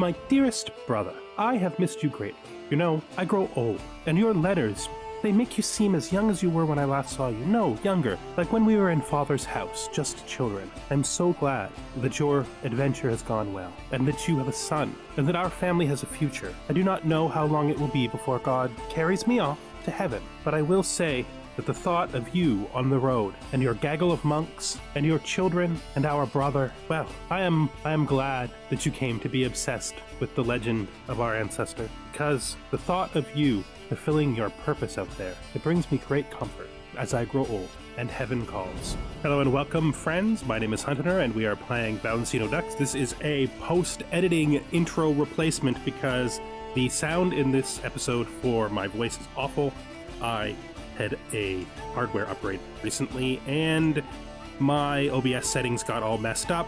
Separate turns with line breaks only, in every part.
my dearest brother, I have missed you greatly. You know, I grow old, and your letters, they make you seem as young as you were when I last saw you. No, younger, like when we were in Father's house, just children. I'm so glad that your adventure has gone well, and that you have a son, and that our family has a future. I do not know how long it will be before God carries me off to heaven, but I will say that the thought of you on the road, and your gaggle of monks, and your children, and our brother, well, I am glad that you came to be obsessed with the legend of our ancestor, because the thought of you fulfilling your purpose out there, it brings me great comfort as I grow old and heaven calls. Hello and welcome, friends. My name is Hunter, and we are playing Balancino Ducks. This is a post-editing intro replacement because the sound in this episode for my voice is awful. I had a hardware upgrade recently, and my OBS settings got all messed up,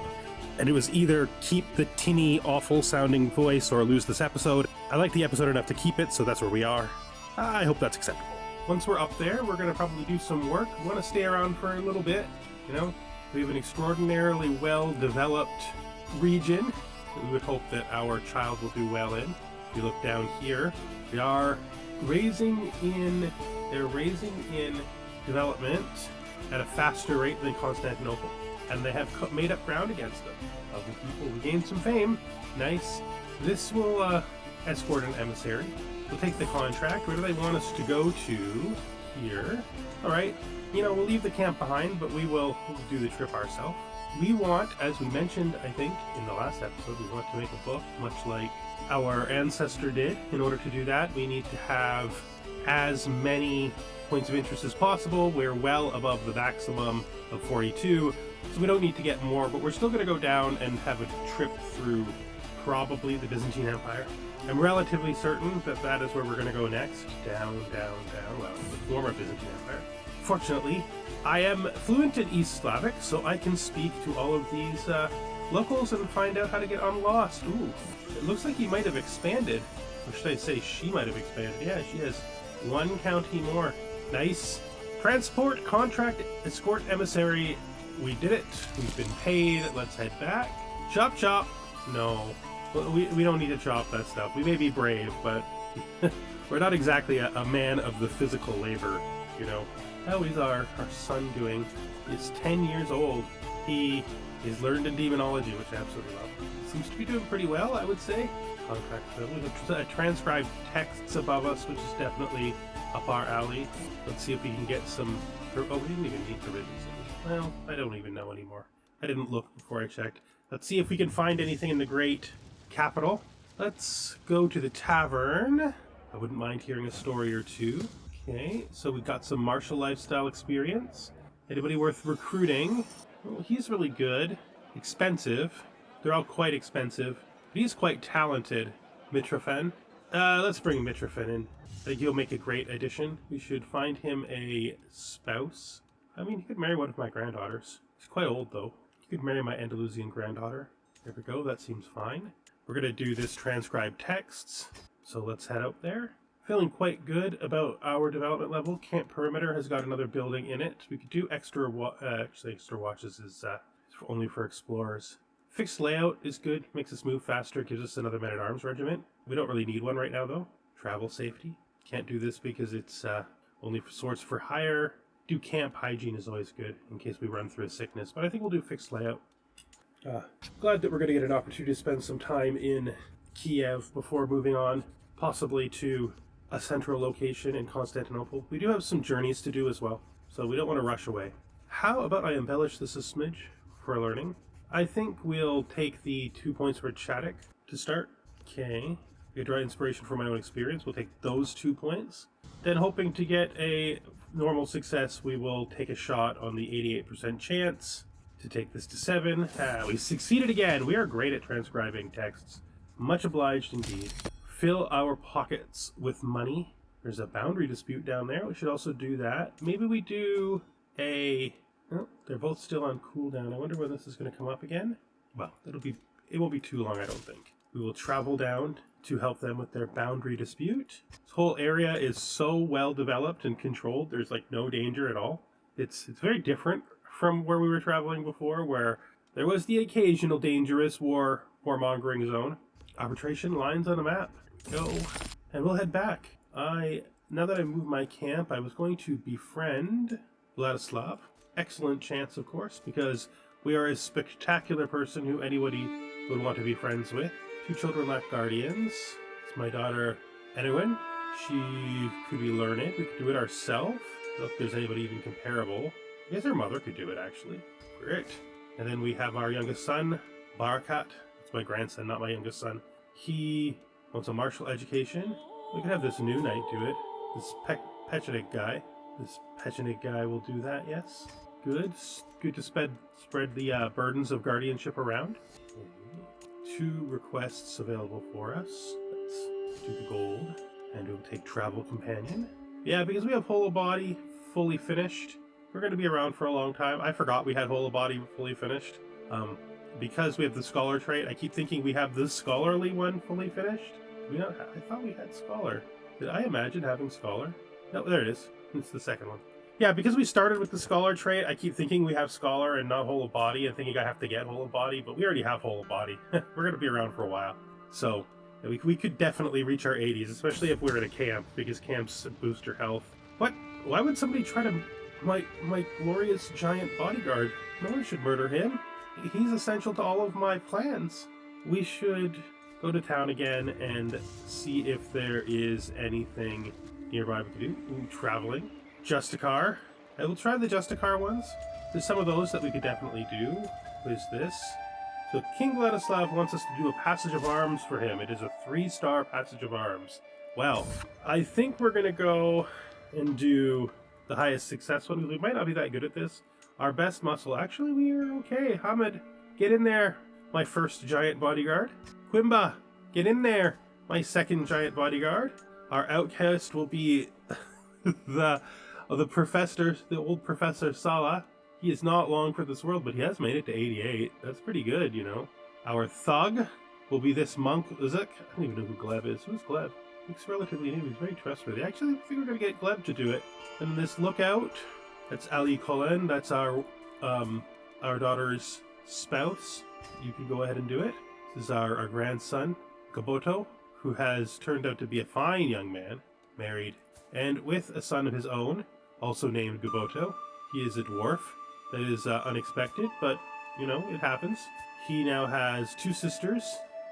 and it was either keep the tinny, awful-sounding voice or lose this episode. I like the episode enough to keep it, so that's where we are. I hope that's acceptable. Once we're up there, we're going to probably do some work. We want to stay around for a little bit, you know? We have an extraordinarily well-developed region that we would hope that our child will do well in. If you look down here, they are raising in development at a faster rate than Constantinople, and they have made up ground against them. Lovely people. We gained some fame. Nice. This will escort an emissary. We'll take the contract. Where do they want us to go to? Here. Alright. You know, we'll leave the camp behind, but we'll do the trip ourselves. We want, as we mentioned, I think, in the last episode, we want to make a book, much like our ancestor did. In order to do that, we need to have as many points of interest as possible. We're well above the maximum of 42, so we don't need to get more, but we're still going to go down and have a trip through probably the Byzantine Empire. I'm relatively certain that that is where we're going to go next. Down, well, the former Byzantine Empire. Fortunately, I am fluent in East Slavic, so I can speak to all of these locals and find out how to get unlost. Ooh, it looks like he might have expanded. Or should I say she might have expanded? Yeah, she has one county more. Nice. Transport, contract, escort, emissary. We did it. We've been paid. Let's head back. Chop, chop. No. We don't need to chop that stuff. We may be brave, but we're not exactly a man of the physical labor, you know. How is our son doing? He's 10 years old. He is learned in demonology, which I absolutely love. Seems to be doing pretty well, I would say. Contract fill. We have transcribed texts above us, which is definitely up our alley. Let's see if we can get some... Oh, we didn't even need the written. Well, I don't even know anymore. I didn't look before I checked. Let's see if we can find anything in the great capital. Let's go to the tavern. I wouldn't mind hearing a story or two. Okay, so we've got some martial lifestyle experience. Anybody worth recruiting? Well, he's really good. Expensive. They're all quite expensive. But he's quite talented. Mitrofen. Let's bring Mitrofen in. I think he'll make a great addition. We should find him a spouse. I mean, he could marry one of my granddaughters. He's quite old, though. He could marry my Andalusian granddaughter. There we go. That seems fine. We're going to do this transcribed texts. So let's head out there. Feeling quite good about our development level. Camp Perimeter has got another building in it. We could do extra watches is only for explorers. Fixed layout is good. Makes us move faster. Gives us another men-at-arms regiment. We don't really need one right now, though. Travel safety. Can't do this because it's only for swords for hire. Do camp hygiene is always good in case we run through a sickness. But I think we'll do fixed layout. Glad that we're going to get an opportunity to spend some time in Kiev before moving on, possibly to a central location in Constantinople. We do have some journeys to do as well, so we don't want to rush away. How about I embellish this a smidge for learning? I think we'll take the 2 points for Chadic to start. Okay. We draw inspiration from my own experience. We'll take those 2 points. Then hoping to get a normal success, we will take a shot on the 88% chance to take this to 7. We succeeded again. We are great at transcribing texts. Much obliged indeed. Fill our pockets with money. There's a boundary dispute down there. We should also do that. Maybe we do a... Oh, they're both still on cooldown. I wonder when this is going to come up again. Well, it won't be too long, I don't think. We will travel down to help them with their boundary dispute. This whole area is so well developed and controlled. There's like no danger at all. It's very different from where we were traveling before, where There was the occasional dangerous warmongering zone. Arbitration lines on a map. Go. And we'll head back. Now that I moved my camp, I was going to befriend Vladislav. Excellent chance, of course, because we are a spectacular person who anybody would want to be friends with. 2 children left guardians. It's my daughter, Edwin. She could be learned. We could do it ourselves. I don't know if there's anybody even comparable. I guess her mother could do it, actually. Great. And then we have our youngest son, Barakat. It's my grandson, not my youngest son. He wants a martial education. We could have this new knight do it. This Pechenik guy. This Pechenik guy will do that, yes. Good. Good to spread the burdens of guardianship around. 2 requests available for us. Let's do the gold. And we'll take travel companion. Yeah, because we have Holo Body fully finished. We're going to be around for a long time. I forgot we had Holo Body fully finished. Because we have the Scholar trait, I keep thinking we have the Scholarly one fully finished. I thought we had Scholar. Did I imagine having Scholar? No, there it is. It's the second one. Yeah, because we started with the Scholar trait, I keep thinking we have Scholar and not Holo Body, and thinking I have to get Holo Body, but we already have Holo Body. We're going to be around for a while. So, we could definitely reach our 80s, especially if we're in a camp, because camps boost your health. What? Why would somebody try to... My glorious giant bodyguard? No one should murder him. He's essential to all of my plans. We should go to town again and see if there is anything nearby we can do. Ooh, traveling. Justicar. I will try the Justicar ones. There's some of those that we could definitely do. What is this? So King Vladislav wants us to do a Passage of Arms for him. It is a 3-star Passage of Arms. Well, I think we're going to go and do the highest success one. We might not be that good at this. Our best muscle. Actually, we are okay. Hamid, get in there. My first giant bodyguard. Quimba, get in there. My second giant bodyguard. Our outcast will be the professor, the old Professor Sala. He is not long for this world, but he has made it to 88. That's pretty good, you know. Our thug will be this monk, Uzuk. I don't even know who Gleb is. Who's Gleb? Looks relatively new. He's very trustworthy. Actually, I think we're going to get Gleb to do it. And this lookout, that's Ali Colin. That's our daughter's spouse. You can go ahead and do it. This is our grandson, Gaboto, who has turned out to be a fine young man, married, and with a son of his own, also named Gaboto. He is a dwarf. That is unexpected, but, you know, it happens. He now has 2 sisters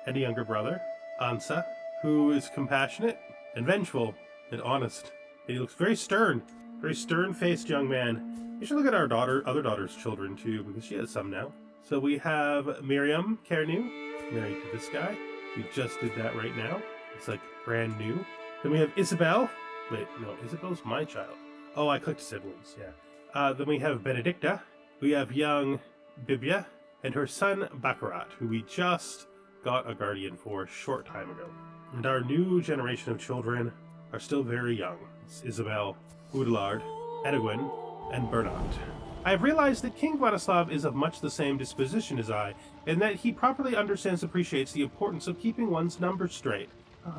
and a younger brother, Ansa, who is compassionate and vengeful and honest. And he looks very stern-faced young man. You should look at our other daughter's children, too, because she has some now. So we have Miriam Cerneu, married to this guy. We just did that right now. It's like brand new. Then we have Isabel. Wait, no, Isabel's my child. Oh, I clicked siblings, yeah. Then we have Benedicta. We have young Bibia and her son Baccarat, who we just got a guardian for a short time ago. And our new generation of children are still very young. It's Isabel, Oudlard, Edwin, and Bernard. I have realized that King Vladislav is of much the same disposition as I, and that he properly understands and appreciates the importance of keeping one's numbers straight.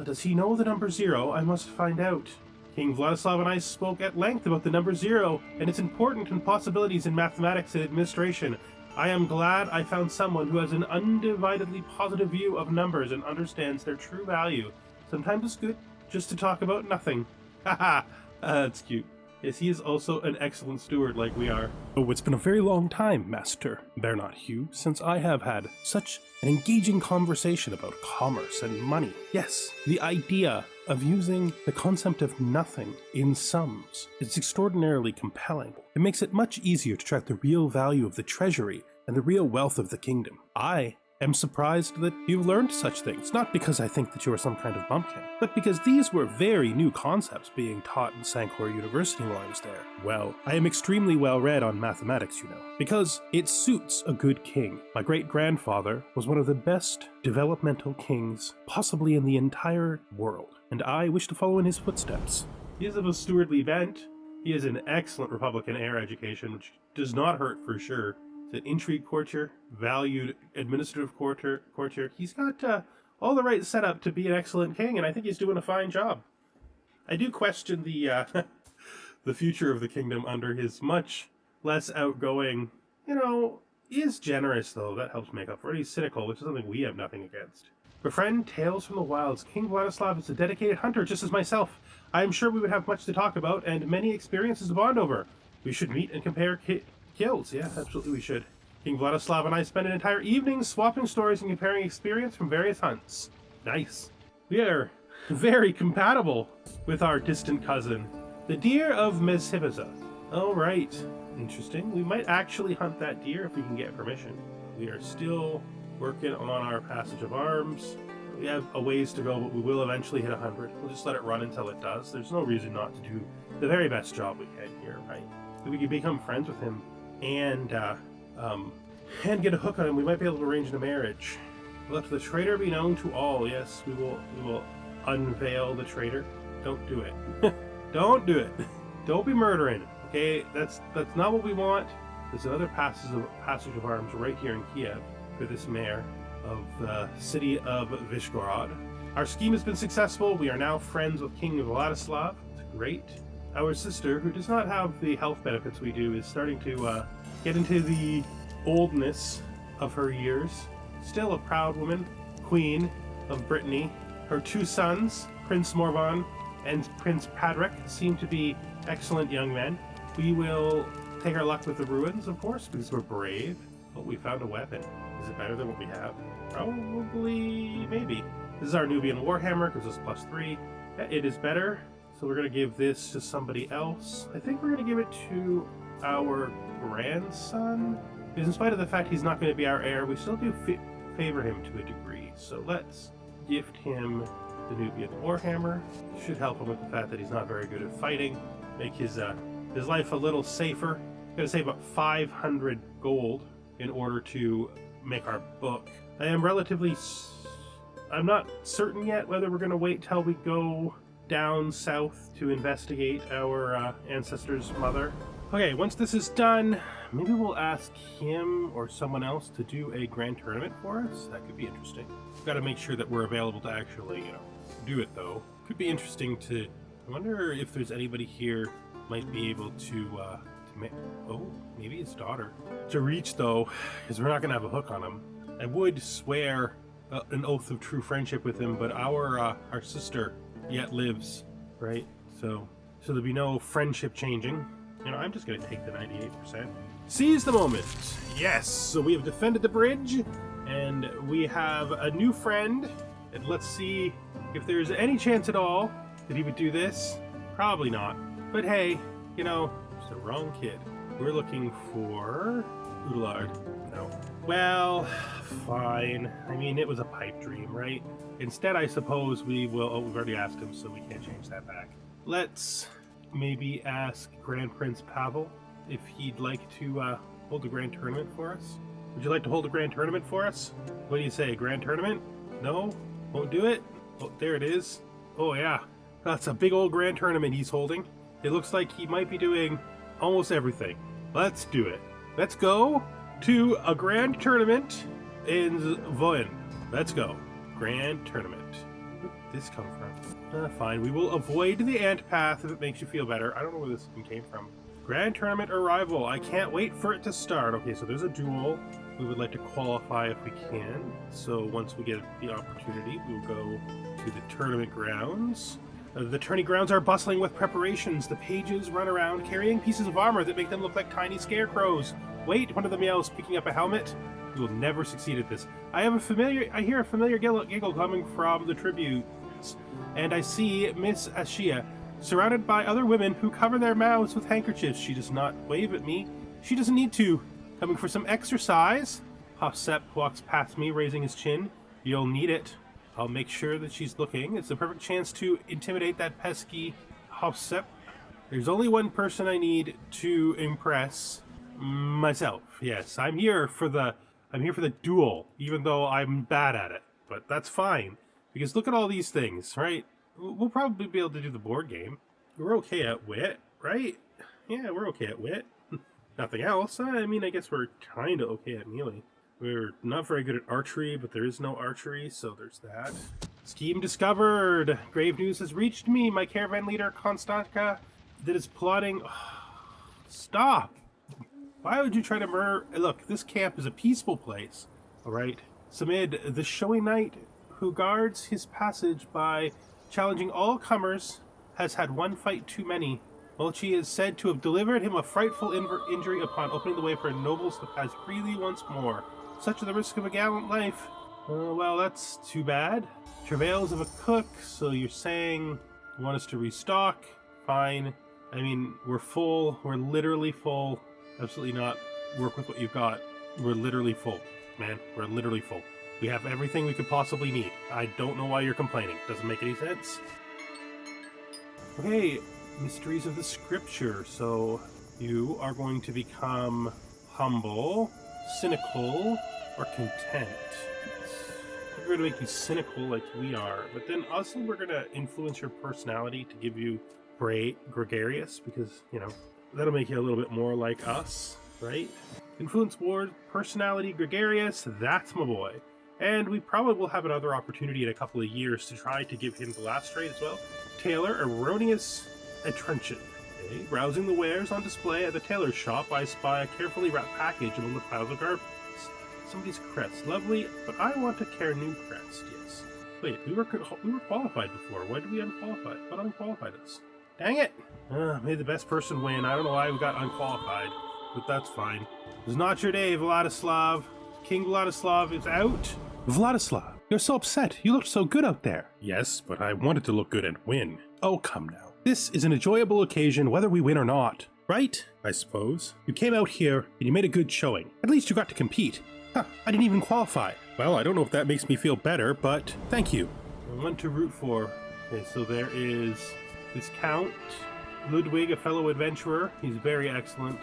Does he know the number 0? I must find out. King Vladislav and I spoke at length about the number 0 and its importance and possibilities in mathematics and administration. I am glad I found someone who has an undividedly positive view of numbers and understands their true value. Sometimes it's good just to talk about nothing. Haha, that's cute. Yes, he is also an excellent steward like we are. Oh, it's been a very long time, Master Bernard Hugh, since I have had such an engaging conversation about commerce and money. Yes, the idea of using the concept of nothing in sums is extraordinarily compelling. It makes it much easier to track the real value of the treasury and the real wealth of the kingdom. I am surprised that you've learned such things, not because I think that you are some kind of bumpkin, but because these were very new concepts being taught in Sancor University while I was there. Well, I am extremely well read on mathematics, you know, because it suits a good king. My great-grandfather was one of the best developmental kings possibly in the entire world, and I wish to follow in his footsteps. He is of a stewardly bent. He has an excellent Republican heir education, which does not hurt for sure. An intrigue courtier, valued administrative courtier. He's got all the right setup to be an excellent king, and I think he's doing a fine job. I do question the the future of the kingdom under his much less outgoing. You know, is generous, though. That helps make up for it. He's cynical, which is something we have nothing against. Befriend Tales from the Wilds. King Vladislav is a dedicated hunter, just as myself. I am sure we would have much to talk about, and many experiences to bond over. We should meet and compare kills. Yeah, absolutely we should. King Vladislav and I spend an entire evening swapping stories and comparing experience from various hunts. Nice. We are very compatible with our distant cousin, the deer of Mezhibaza. All right. Interesting. We might actually hunt that deer if we can get permission. We are still working on our passage of arms. We have a ways to go, but we will eventually hit 100. We'll just let it run until it does. There's no reason not to do the very best job we can here, right? If we can become friends with him and get a hook on him, we might be able to arrange a marriage. Let the traitor be known to all. Yes, we will unveil the traitor. Don't do it. Don't do it. Don't be murdering. Okay, that's not what we want. There's another passage of arms right here in Kiev for this mayor of the city of Vishgorod. Our scheme has been successful. We are now friends with King Vladislav. It's great. Our sister, who does not have the health benefits we do, is starting to get into the oldness of her years. Still a proud woman, Queen of Brittany. Her two sons, Prince Morvan and Prince Padrick, seem to be excellent young men. We will take our luck with the ruins, of course, because we're brave. But we found a weapon. Is it better than what we have? Probably, maybe. This is our Nubian Warhammer, gives us +3. Yeah, it is better, so we're going to give this to somebody else. I think we're going to give it to our grandson, because in spite of the fact he's not going to be our heir, we still do favor him to a degree. So let's gift him the Nubian Warhammer. Should help him with the fact that he's not very good at fighting. Make his life a little safer. Going to save up 500 gold in order to make our book. I'm not certain yet whether we're going to wait till we go down south to investigate our ancestor's mother. Okay, once this is done, maybe we'll ask him or someone else to do a grand tournament for us. That could be interesting. We've got to make sure that we're available to actually, do it, though. Could be interesting to... I wonder if there's anybody here might be able to maybe his daughter. To reach, though, because we're not going to have a hook on him. I would swear an oath of true friendship with him, but our sister yet lives, right? So there'll be no friendship changing. I'm just going to take the 98%. Seize the moment. Yes, so we have defended the bridge, and we have a new friend. And let's see if there's any chance at all that he would do this. Probably not. But hey, it's the wrong kid. We're looking for Udalard. No. Well, fine. I mean, it was a pipe dream, right? Instead, I suppose we will... Oh, we've already asked him, so we can't change that back. Let's maybe ask Grand Prince Pavel if he'd like to hold a grand tournament for us. Would you like to hold a grand tournament for us? What do you say, grand tournament? No? Won't do it? Oh, there it is. Oh, yeah. That's a big old grand tournament he's holding. It looks like he might be doing almost everything. Let's do it. Let's go to a grand tournament in Voyen. Let's go. Grand tournament. Where did this come from? Fine. We will avoid the ant path if it makes you feel better. I don't know where this one came from. Grand tournament arrival. I can't wait for it to start. Okay, so there's a duel. We would like to qualify if we can. So once we get the opportunity, we'll go to the tournament grounds. The tourney grounds are bustling with preparations. The pages run around carrying pieces of armor that make them look like tiny scarecrows. Wait, one of them yells, picking up a helmet. We will never succeed at this. I hear a familiar giggle coming from the tribunes, and I see Miss Ashia surrounded by other women who cover their mouths with handkerchiefs. She does not wave at me. She doesn't need to. Coming for some exercise? Hofsep walks past me, raising his chin. You'll need it. I'll make sure that she's looking. It's the perfect chance to intimidate that pesky Hofsep. There's only one person I need to impress. Myself. Yes, I'm here for the duel, even though I'm bad at it. But that's fine, because look at all these things, right? We'll probably be able to do the board game. We're okay at wit, right? Yeah, we're okay at wit. Nothing else. I mean, I guess we're kind of okay at melee. We're not very good at archery, but there is no archery, so there's that. Scheme discovered! Grave news has reached me. My caravan leader, Konstantka, that is plotting... Stop! Why would you try to murder? Look, this camp is a peaceful place, all right? Samid, the showy knight who guards his passage by challenging all comers, has had one fight too many. Molchi is said to have delivered him a frightful injury upon opening the way for nobles to pass freely once more. Such are the risk of a gallant life. Well, that's too bad. Travails of a cook, so you're saying you want us to restock? Fine. I mean, we're full. We're literally full. Absolutely not. Work with what you've got. We're literally full, man. We're literally full. We have everything we could possibly need. I don't know why you're complaining. Doesn't make any sense. Okay, mysteries of the scripture. So you are going to become humble, cynical, or content. We're going to make you cynical like we are, but then also we're going to influence your personality to give you gregarious, because, you know, that'll make you a little bit more like us, right? Influence ward, personality, gregarious, that's my boy. And we probably will have another opportunity in a couple of years to try to give him the last trait as well. Tailor, erroneous attention. Okay. Browsing the wares on display at the tailor's shop, I spy a carefully wrapped package among the piles of garbage. Somebody's crest. Lovely, but I want a Cerneu crest, yes. Wait, we were qualified before. Why did we unqualified? What unqualified us? Dang it! May the best person win. I don't know why we got unqualified, but that's fine. It's not your day, Vladislav. King Vladislav is out. Vladislav, you're so upset. You looked so good out there. Yes, but I wanted to look good and win. Oh, come now. This is an enjoyable occasion whether we win or not. Right? I suppose. You came out here and you made a good showing. At least you got to compete. Huh, I didn't even qualify. Well, I don't know if that makes me feel better, but thank you. One to root for. Okay, so there is this Count Ludwig, a fellow adventurer. He's very excellent.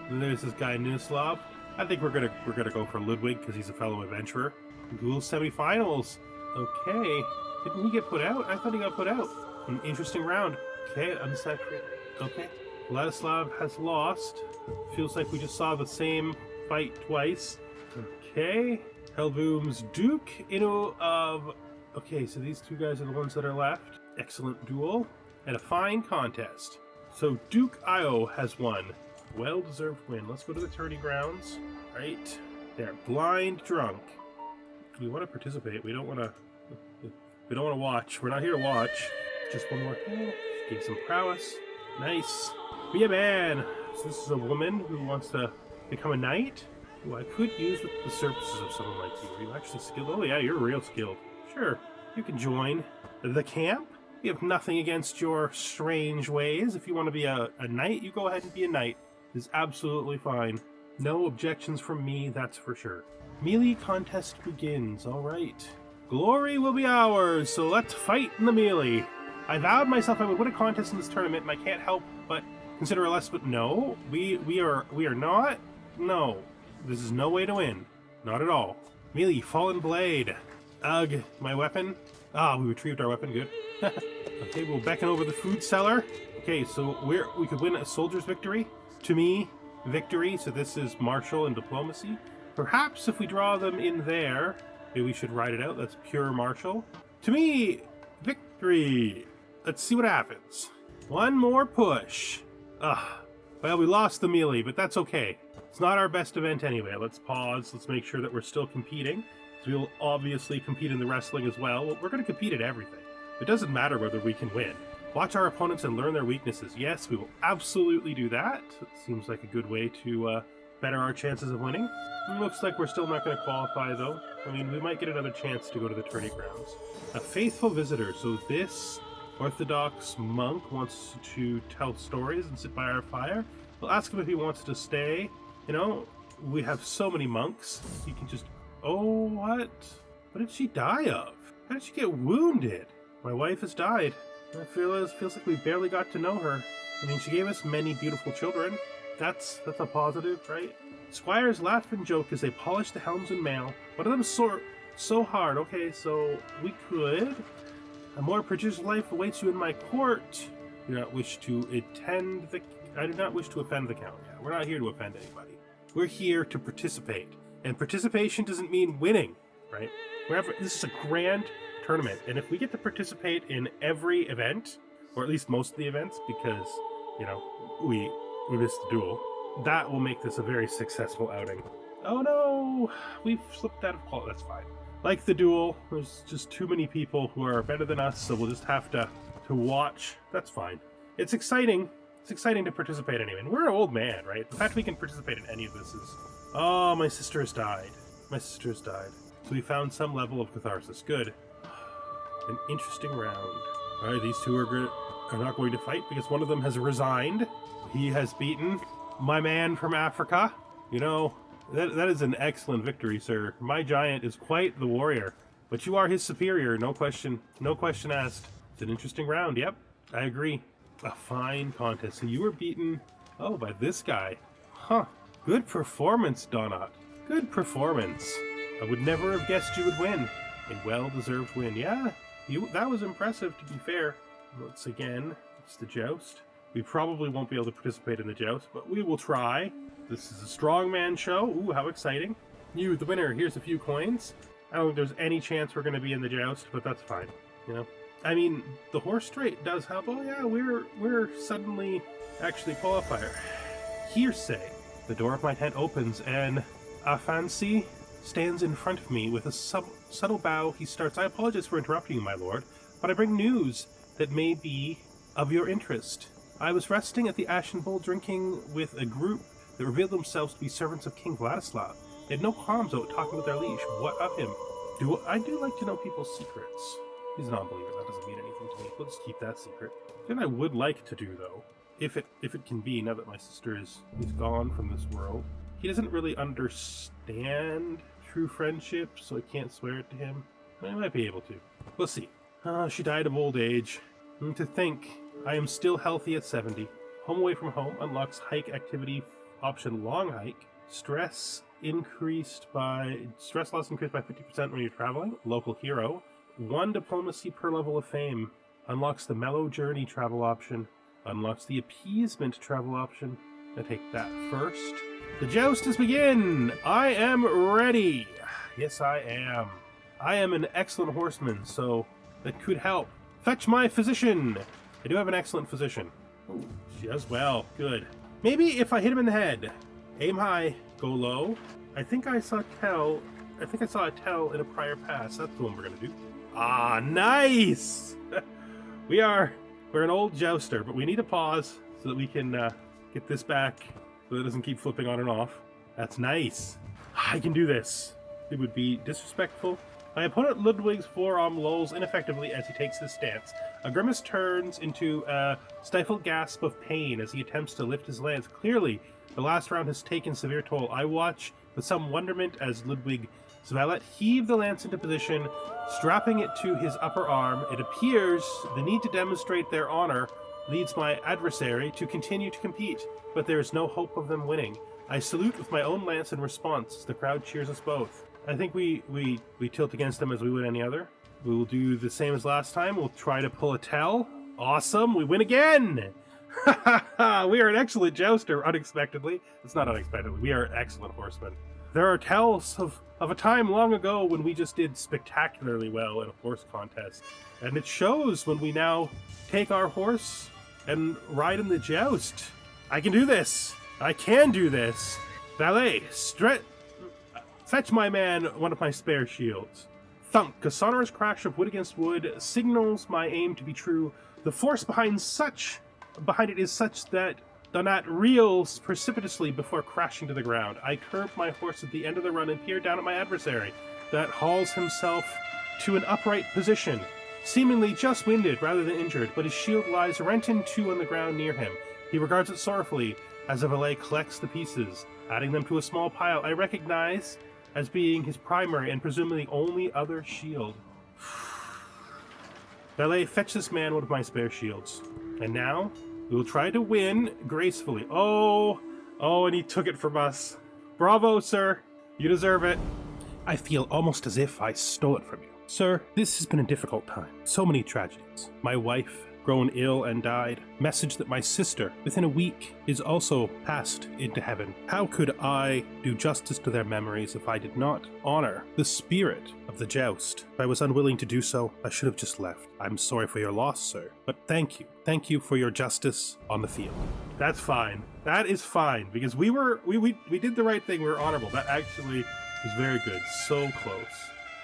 And there's this guy Nislav. I think we're gonna go for Ludwig because he's a fellow adventurer. Duel semifinals. Okay. Didn't he get put out? I thought he got put out. An interesting round. Okay, unsaturated. Okay. Vladislav has lost. Feels like we just saw the same fight twice. Okay. Helvoom's Duke Inu of... Okay, so these two guys are the ones that are left. Excellent duel. And a fine contest. So Duke Io has won. Well-deserved win. Let's go to the tourney grounds. Right. They're blind drunk. We want to participate. We don't want to watch. We're not here to watch. Just one more thing. Gain some prowess. Nice. Be a man. So this is a woman who wants to become a knight. Who I could use with the services of someone like you. Are you actually skilled? Oh yeah, you're real skilled. Sure. You can join the camp. We have nothing against your strange ways. If you want to be a knight, you go ahead and be a knight. It's absolutely fine. No objections from me, that's for sure. Melee contest begins. All right. Glory will be ours, so let's fight in the melee. I vowed myself I would win a contest in this tournament, and I can't help but consider a less. But no, we are not. No, this is no way to win. Not at all. Melee, fallen blade. Ugh, my weapon. Ah, we retrieved our weapon. Good. Okay, we'll beckon over the food cellar. Okay, so we could win a soldier's victory. To me, victory. So this is martial and diplomacy. Perhaps if we draw them in there, maybe we should write it out. That's pure martial. To me, victory. Let's see what happens. One more push. Well, we lost the melee, but that's okay. It's not our best event anyway. Let's pause. Let's make sure that we're still competing. So we'll obviously compete in the wrestling as well. We're going to compete at everything. It doesn't matter whether we can win. Watch our opponents and learn their weaknesses. Yes, we will absolutely do that. It seems like a good way to better our chances of winning. It looks like we're still not going to qualify, though. I mean, we might get another chance to go to the tourney grounds. A faithful visitor. So this Orthodox monk wants to tell stories and sit by our fire. We'll ask him if he wants to stay. You know, we have so many monks. He can just... Oh, what? What did she die of? How did she get wounded? My wife has died. It feels like we barely got to know her. I mean, she gave us many beautiful children. That's a positive, right? Squires laugh and joke as they polish the helms and mail. One of them so hard. Okay, so we could. A more prodigious life awaits you in my court. I do not wish to offend the count. Yeah, we're not here to offend anybody. We're here to participate. And participation doesn't mean winning, right? This is a grand tournament, and if we get to participate in every event, or at least most of the events, because, you know, we missed the duel, That will make this a very successful outing. Oh no! We've slipped out of quality. That's fine. Like the duel, there's just too many people who are better than us, so we'll just have to watch. That's fine. It's exciting. It's exciting to participate anyway. And we're an old man, right? The fact we can participate in any of this is... Oh, my sister has died. My sister has died. So we found some level of catharsis. Good. An interesting round. Alright, these two are not going to fight because one of them has resigned. He has beaten my man from Africa. You know, that is an excellent victory, sir. My giant is quite the warrior. But you are his superior, no question asked. It's an interesting round, yep. I agree. A fine contest. So you were beaten, oh, by this guy. Huh. Good performance, Donat. Good performance. I would never have guessed you would win. A well-deserved win. Yeah, that was impressive, to be fair. Once again, it's the joust. We probably won't be able to participate in the joust, but we will try. This is a strongman show. Ooh, how exciting. You, the winner, here's a few coins. I don't think there's any chance we're going to be in the joust, but that's fine, you know? I mean, the horse trait does help. Oh yeah, we're suddenly actually qualifier. Hearsay. The door of my tent opens, and Afancy stands in front of me with a subtle bow. He starts, I apologize for interrupting you, my lord, but I bring news that may be of your interest. I was resting at the Ashen Bowl drinking with a group that revealed themselves to be servants of King Vladislav. They had no qualms about talking with their liege. What of him? I do like to know people's secrets. He's a non-believer, that doesn't mean anything to me. We'll just keep that secret. Then I would like to do, though, if it can be, now that my sister is gone from this world. He doesn't really understand true friendship, so I can't swear it to him. I might be able to. We'll see. She died of old age. And to think, I am still healthy at 70. Home away from home unlocks hike activity option long hike. Stress loss increased by 50% when you're traveling. Local hero. 1 diplomacy per level of fame. Unlocks the mellow journey travel option. Unlocks the appeasement travel option. I take that first. The joust is begin! I am ready! Yes, I am. I am an excellent horseman, so that could help. Fetch my physician! I do have an excellent physician. Ooh, she does well. Good. Maybe if I hit him in the head. Aim high, go low. I think I saw a tell in a prior pass. That's the one we're gonna do. Ah, nice! We're an old jouster, but we need a pause so that we can get this back so that it doesn't keep flipping on and off. That's nice. I can do this. It would be disrespectful. My opponent Ludwig's forearm lolls ineffectively as he takes his stance. A grimace turns into a stifled gasp of pain as he attempts to lift his lance. Clearly, the last round has taken severe toll. I watch with some wonderment as Ludwig's valet heave the lance into position, strapping it to his upper arm. It appears the need to demonstrate their honor leads my adversary to continue to compete, but there is no hope of them winning. I salute with my own lance in response as the crowd cheers us both. I think we tilt against them as we would any other. We will do the same as last time. We'll try to pull a tell. Awesome, we win again! We are an excellent jouster, unexpectedly. It's not unexpectedly, we are excellent horsemen. There are tells of a time long ago when we just did spectacularly well in a horse contest. And it shows when we now take our horse and ride in the joust. I can do this! I can do this! Valet, fetch my man one of my spare shields. Thunk, a sonorous crash of wood against wood signals my aim to be true. The force behind it is such that Donat reels precipitously before crashing to the ground. I curb my horse at the end of the run and peer down at my adversary. That hauls himself to an upright position, seemingly just winded rather than injured, but his shield lies rent in two on the ground near him. He regards it sorrowfully as a valet collects the pieces, adding them to a small pile I recognize as being his primary and presumably only other shield. Valet, fetch this man one of my spare shields. And now, we will try to win gracefully. Oh, and he took it from us. Bravo, sir. You deserve it. I feel almost as if I stole it from you. Sir, this has been a difficult time. So many tragedies. My wife, grown ill and died. Message that my sister, within a week, is also passed into heaven. How could I do justice to their memories if I did not honor the spirit of the joust? If I was unwilling to do so, I should have just left. I'm sorry for your loss, sir, but thank you Thank you for your justice on the field. That's fine. That is fine, because we did the right thing. We were honorable. That actually was very good. So close.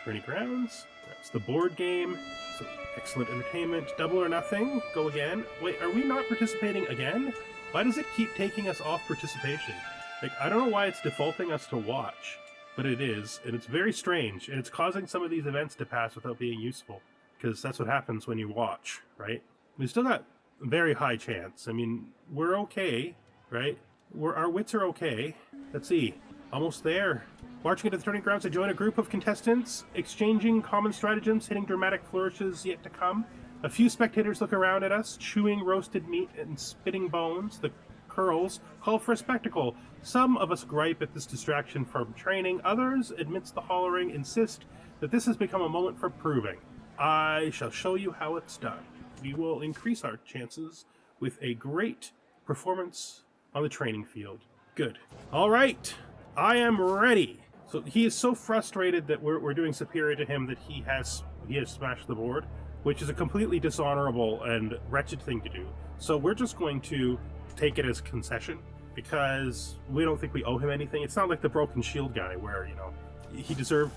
Tourney grounds. That's the board game. So excellent entertainment. Double or nothing. Go again. Wait, are we not participating again? Why does it keep taking us off participation? Like, I don't know why it's defaulting us to watch, but it is, and it's very strange, and it's causing some of these events to pass without being useful, because that's what happens when you watch, right? We still got a very high chance. I mean, we're okay, right? Our wits are okay. Let's see. Almost there. Marching into the tourney grounds, I join a group of contestants, exchanging common stratagems, hitting dramatic flourishes yet to come. A few spectators look around at us, chewing roasted meat and spitting bones. The curls call for a spectacle. Some of us gripe at this distraction from training. Others, amidst the hollering, insist that this has become a moment for proving. I shall show you how it's done. We will increase our chances with a great performance on the training field. Good. All right. I am ready. So he is so frustrated that we're doing superior to him that he has smashed the board, which is a completely dishonorable and wretched thing to do. So we're just going to take it as concession, because we don't think we owe him anything. It's not like the broken shield guy where, you know,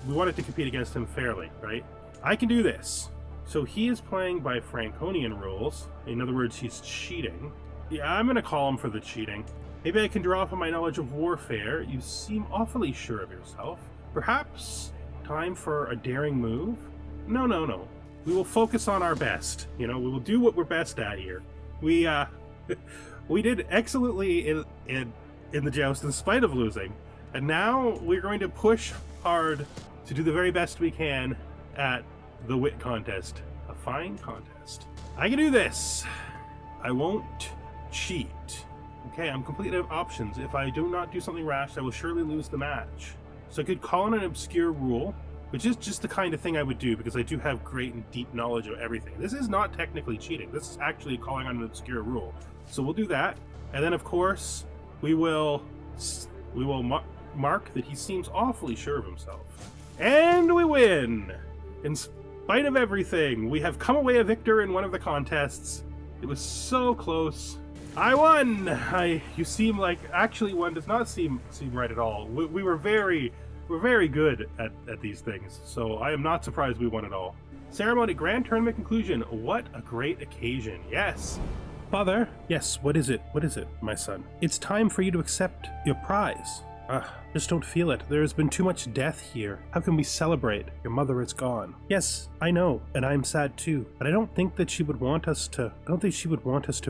we wanted to compete against him fairly, right? I can do this. So he is playing by Franconian rules. In other words, he's cheating. Yeah, I'm going to call him for the cheating. Maybe I can draw from my knowledge of warfare. You seem awfully sure of yourself. Perhaps time for a daring move? No. We will focus on our best. You know, we will do what we're best at here. We did excellently in the joust in spite of losing. And now we're going to push hard to do the very best we can at the wit contest. A fine contest. I can do this. I won't cheat. Okay, I'm completely out of options. If I do not do something rash, I will surely lose the match. So I could call on an obscure rule, which is just the kind of thing I would do, because I do have great and deep knowledge of everything. This is not technically cheating. This is actually calling on an obscure rule. So we'll do that. And then, of course, we will mark that he seems awfully sure of himself. And we win! In spite of everything, we have come away a victor in one of the contests. It was so close. I won! You seem like... Actually, one does not seem right at all. We're very good at these things, so I am not surprised we won it all. Ceremony, grand tournament conclusion. What a great occasion. Yes. Father? Yes, what is it? What is it, my son? It's time for you to accept your prize. Just don't feel it. There has been too much death here. How can we celebrate? Your mother is gone. Yes, I know, and I'm sad too. But I don't think that she would want us to...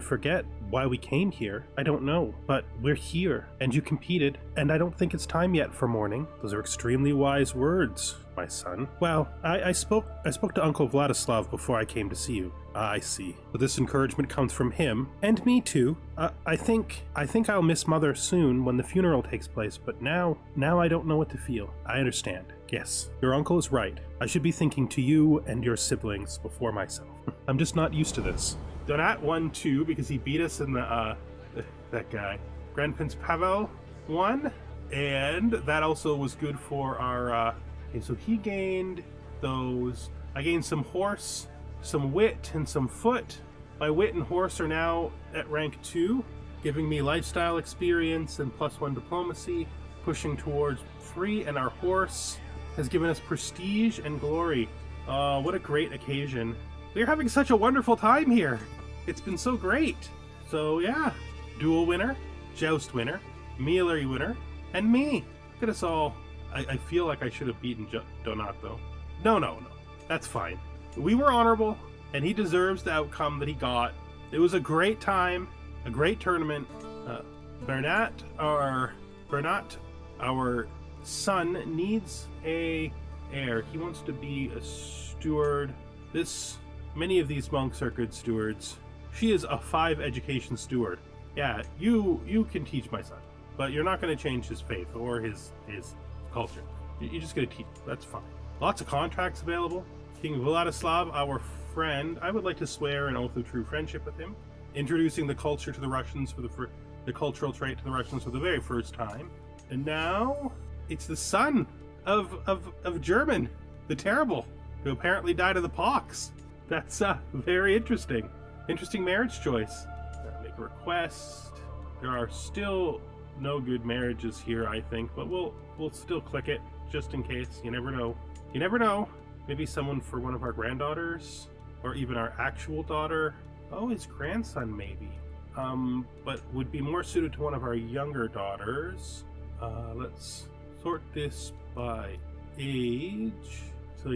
forget why we came here. I don't know, but we're here, and you competed, and I don't think it's time yet for mourning. Those are extremely wise words, my son. Well, I spoke to Uncle Vladislav before I came to see you. I see. But this encouragement comes from him, and me too. I think I'll miss Mother soon when the funeral takes place, but now I don't know what to feel. I understand. Yes, your uncle is right. I should be thinking to you and your siblings before myself. I'm just not used to this. Donat won 2 because he beat us in the, that guy. Grand Prince Pavel won, and that also was good for our, okay, so he gained those. I gained some horse, some wit, and some foot. My wit and horse are now at rank 2, giving me lifestyle experience and +1 diplomacy, pushing towards 3, and our horse has given us prestige and glory. What a great occasion. We're having such a wonderful time here. It's been so great. So yeah, duel winner, joust winner, mealery winner, and me. Look at us all. I feel like I should have beaten Donat though. No. That's fine. We were honorable, and he deserves the outcome that he got. It was a great time, a great tournament. Bernat, our son, needs a heir. He wants to be a steward. Many of these monks are good stewards. She is a 5 education steward. Yeah, you can teach my son, but you're not going to change his faith or his culture. You're just going to teach. That's fine. Lots of contracts available. King Vladislav, our friend, I would like to swear an oath of true friendship with him, introducing the culture to the Russians the cultural trait to the Russians for the very first time. And now it's the son of German, the Terrible, who apparently died of the pox. That's very interesting. Interesting marriage choice. Make a request. There are still no good marriages here, I think, but we'll still click it just in case. You never know. You never know. Maybe someone for one of our granddaughters, or even our actual daughter. Oh, his grandson maybe. But would be more suited to one of our younger daughters. Let's sort this by age. So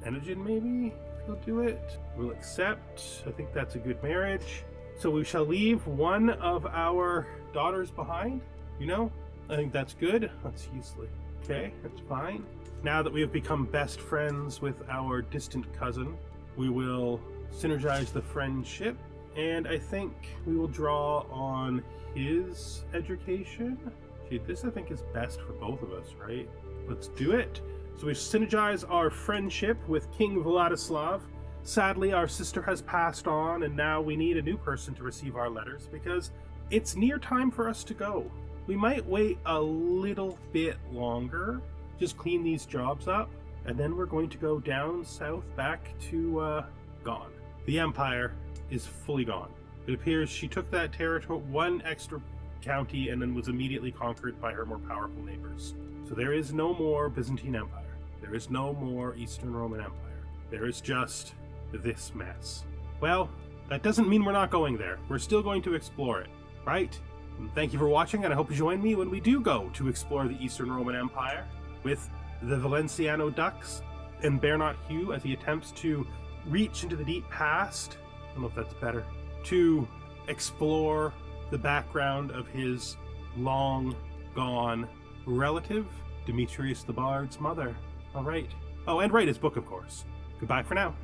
Enogen maybe? He'll do it. We'll accept. I think that's a good marriage. So we shall leave one of our daughters behind. You know, I think that's good. That's useless. Okay, that's fine. Now that we have become best friends with our distant cousin, we will synergize the friendship. And I think we will draw on his education. Gee, this I think is best for both of us, right? Let's do it. So we synergize our friendship with King Vladislav. Sadly, our sister has passed on, and now we need a new person to receive our letters because it's near time for us to go. We might wait a little bit longer, just clean these jobs up, and then we're going to go down south back to Gone. The Empire is fully gone. It appears she took that territory, one extra county, and then was immediately conquered by her more powerful neighbors. So there is no more Byzantine Empire. There is no more Eastern Roman Empire. There is just this mess. Well, that doesn't mean we're not going there. We're still going to explore it, right? And thank you for watching, and I hope you join me when we do go to explore the Eastern Roman Empire with the Valenciano Ducks and Bernard Hugh as he attempts to reach into the deep past. I don't know if that's better. To explore the background of his long gone relative, Demetrius the Bard's mother. All right. Oh, and write his book, of course. Goodbye for now.